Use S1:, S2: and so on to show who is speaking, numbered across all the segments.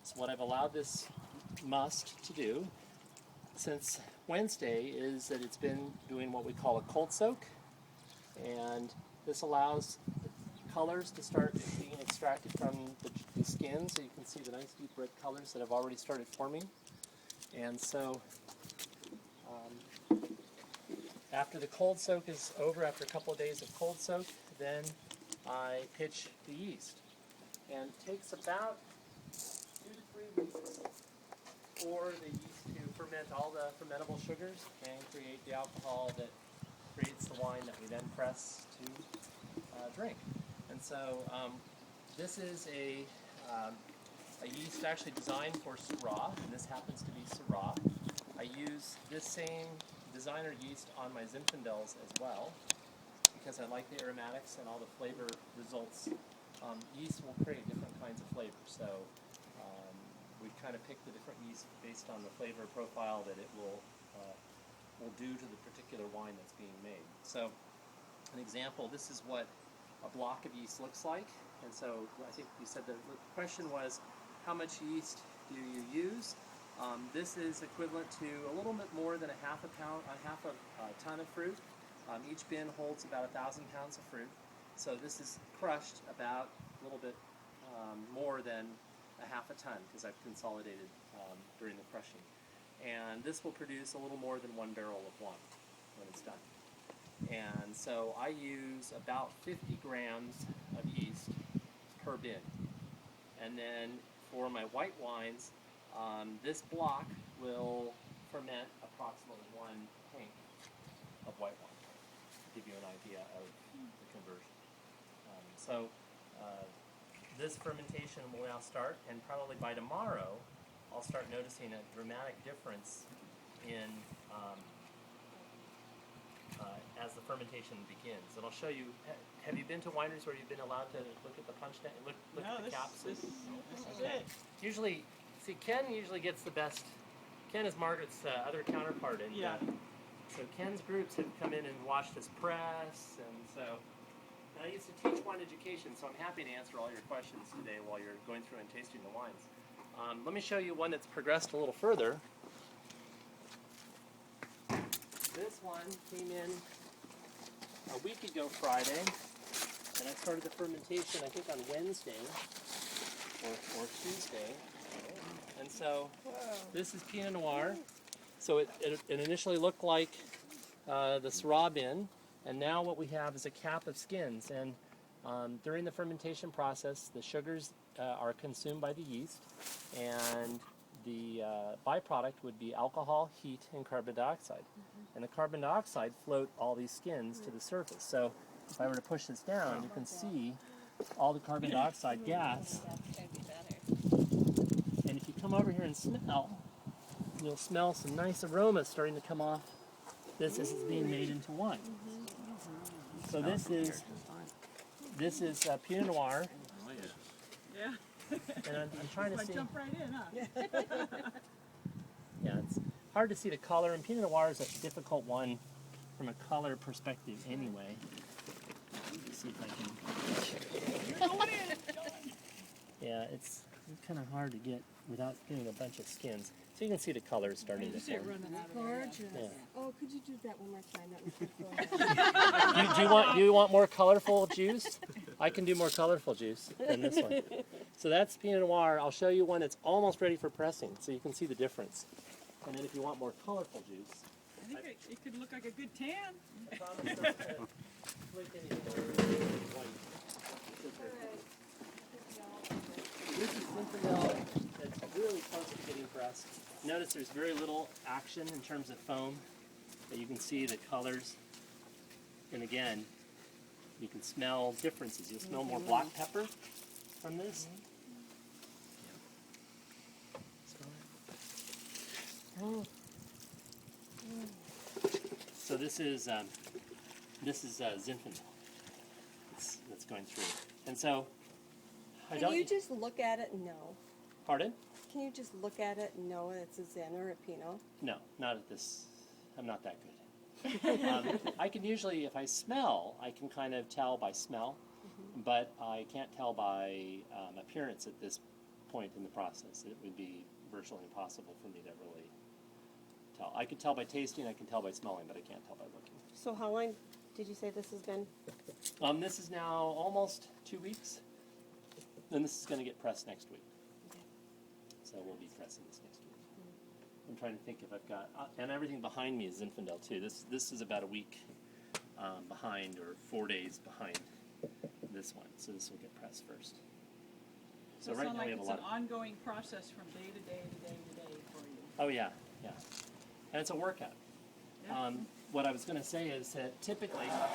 S1: So what I've allowed this must to do since Wednesday is that it's been doing what we call a cold soak, and this allows the colors to start being extracted from the skin, so you can see the nice deep red colors that have already started forming. And so after the cold soak is over, after a couple of days of cold soak, then I pitch the yeast. And it takes about 2 to 3 weeks for the yeast to ferment all the fermentable sugars and create the alcohol that creates the wine that we then press to drink. And so this is a yeast actually designed for Syrah, and this happens to be Syrah. I use this same designer yeast on my Zinfandels as well because I like the aromatics and all the flavor results. Yeast will create different kinds of flavors, so we kind of pick the different yeast based on the flavor profile that it will do to the particular wine that's being made. So an example, this is what a block of yeast looks like. And so I think you said the question was, how much yeast do you use? This is equivalent to a little bit more than a half a ton of fruit. Each bin holds about 1,000 pounds of fruit. So this is crushed about a little bit more than a half a ton because I've consolidated during the crushing. And this will produce a little more than 1 barrel of wine when it's done. And so I use about 50 grams of yeast per bin. And then for my white wines, this block will ferment approximately 1 pint of white wine, to give you an idea of the conversion. This fermentation will now start, and probably by tomorrow, I'll start noticing a dramatic difference in as the fermentation begins. And I'll show you. Have you been to wineries where you've been allowed to look at the punch net, look at the caps?
S2: This is it.
S1: Usually, see, Ken usually gets the best. Ken is Margaret's other counterpart, and so Ken's groups have come in and watched us press, and so. And I used to teach wine education, so I'm happy to answer all your questions today while you're going through and tasting the wines. Let me show you one that's progressed a little further. This one came in a week ago Friday, and I started the fermentation I think on Wednesday or Tuesday. And so this is Pinot Noir. So it initially looked like the Syrah bin, and now what we have is a cap of skins. And during the fermentation process, the sugars are consumed by the yeast, and the byproduct would be alcohol, heat, and carbon dioxide. And the carbon dioxide float all these skins to the surface. So if I were to push this down, you can see all the carbon dioxide gas. And if you come over here and smell, you'll smell some nice aromas starting to come off. This is being made into wine. So this is Pinot Noir.
S2: Yeah.
S1: And I'm trying to see.
S2: Jump right in, huh?
S1: Yeah, it's hard to see the color, and Pinot Noir is a difficult one from a color perspective anyway. Let's see if I can. Yeah, it's kind of hard to get without getting a bunch of skins. So you can see the colors starting to form.
S3: Gorgeous.
S1: Yeah.
S3: Oh, could you do that one more time? That was
S1: Do you want more colorful juice? I can do more colorful juice than this one. So that's Pinot Noir. I'll show you one that's almost ready for pressing, so you can see the difference. And then if you want more colorful juice,
S2: I think it could look like a good tan.
S1: I promise not to flick anything white. This is Zinfandel that's really close to getting pressed. Notice there's very little action in terms of foam, but you can see the colors. And again, you can smell differences. You'll smell more black pepper from this. So this is Zinfandel that's going through. And so
S3: Can you just look at it and know?
S1: Pardon?
S3: Can you just look at it and know it's a Zin or a Pinot?
S1: No, not at this. I'm not that good. I can usually, if I smell, I can kind of tell by smell, but I can't tell by appearance at this point in the process, it would be virtually impossible for me to really tell. I could tell by tasting, I can tell by smelling, but I can't tell by looking.
S3: So how long did you say this has been?
S1: This is now almost 2 weeks, and this is going to get pressed next week.
S3: Okay.
S1: So we'll be pressing this next week. I'm trying to think if I've got, and everything behind me is Zinfandel too. This is about a week behind, or 4 days behind this one. So this will get pressed first. So
S2: So it
S1: right
S2: sounds
S1: now
S2: like
S1: we have a
S2: it's
S1: lot.
S2: an ongoing process from day to day to day to day for you.
S1: Oh yeah, yeah, and it's a workout.
S2: Yeah.
S1: What I was going to say is that typically, my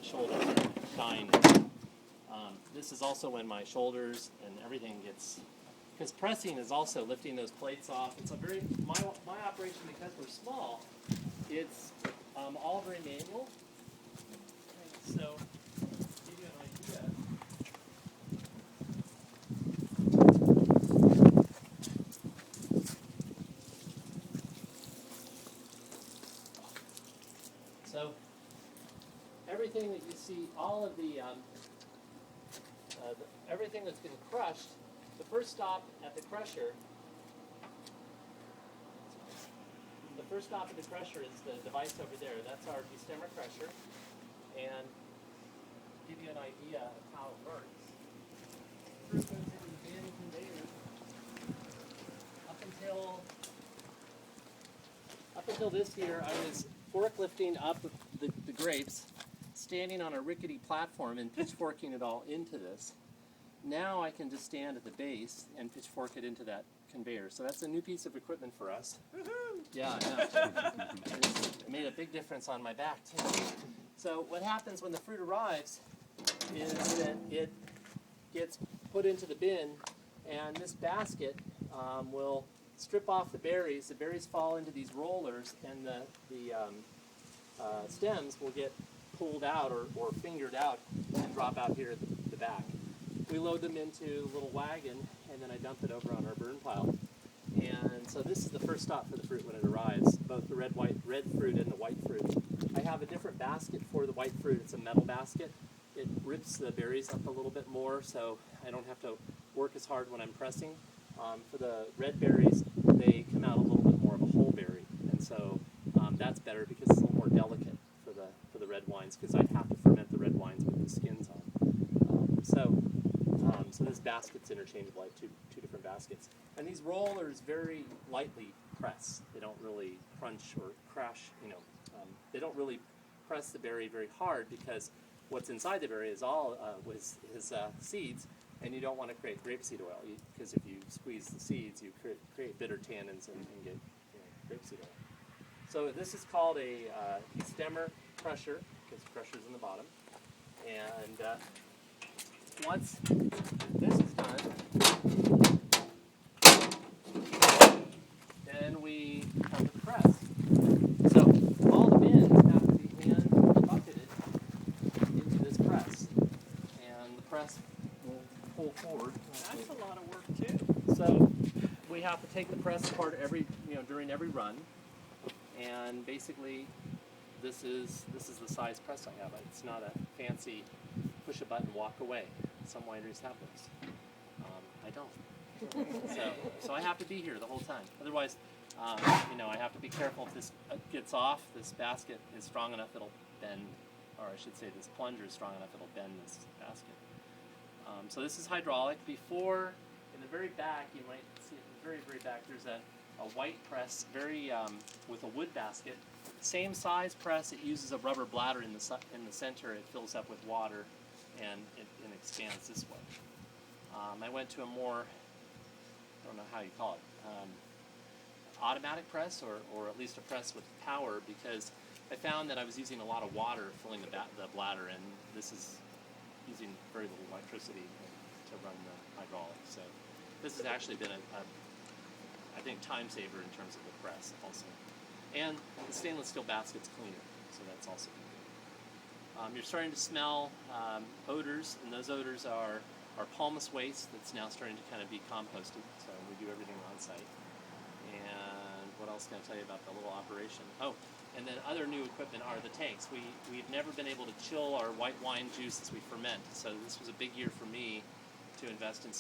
S1: shoulders are dying. This is also when my shoulders and everything gets, because pressing is also lifting those plates off. It's a very, my operation, because we're small, it's all very manual. So, to give you an idea. So, everything that you see, all of everything that's been crushed, the first stop at the crusher, is the device over there. That's our destemmer crusher. And to give you an idea of how it works, fruit goes into the bin conveyor up until this year. I was forklifting up the grapes, standing on a rickety platform and pitchforking it all into this. Now I can just stand at the base and pitchfork it into that conveyor. So that's a new piece of equipment for us. Woohoo! Yeah, I know. It made a big difference on my back too. So what happens when the fruit arrives is that it gets put into the bin, and this basket will strip off the berries. The berries fall into these rollers, and the stems will get pulled out or fingered out and drop out here at the back. We load them into a little wagon, and then I dump it over on our burn pile. And so this is the first stop for the fruit when it arrives, both the red fruit and the white fruit. I have a different basket for the white fruit. It's a metal basket. It rips the berries up a little bit more, so I don't have to work as hard when I'm pressing. For the red berries, they come out a little bit more of a whole berry, and so that's better because it's a little more delicate for the red wines, because I have to ferment the red wines with the skins on. So this basket's interchangeable. I have two different baskets, and these rollers very lightly press. They don't really crunch or crash. They don't really press the berry very hard, because what's inside the berry is all seeds, and you don't want to create grapeseed oil, because if you squeeze the seeds, you create bitter tannins and get grapeseed oil. So this is called a destemmer crusher, because the crusher's in the bottom. And once this is done, then we come to the press. So all the bins have to be hand bucketed into this press, and the press will pull forward.
S2: That's a lot of work too.
S1: So we have to take the press apart during every run, and basically this is the size press I have. It's not a fancy push a button, walk away. Some wineries have those. I don't. So I have to be here the whole time. Otherwise, I have to be careful if this gets off. This basket is strong enough it'll bend, or I should say this plunger is strong enough it'll bend this basket. So this is hydraulic. Before, in the very back, you might see at the very, very back, there's a white press, with a wood basket. Same size press. It uses a rubber bladder in the center. It fills up with water, and it expands this way. I went to a more, I don't know how you call it, automatic press, or at least a press with power, because I found that I was using a lot of water filling the bladder, and this is using very little electricity to run the hydraulic. So this has actually been I think, time saver in terms of the press also. And the stainless steel basket's cleaner, so that's also good. You're starting to smell odors, and those odors are palmus waste that's now starting to kind of be composted, so we do everything on site. And what else can I tell you about the little operation? Oh, and then other new equipment are the tanks. We've never been able to chill our white wine juice as we ferment, so this was a big year for me to invest in some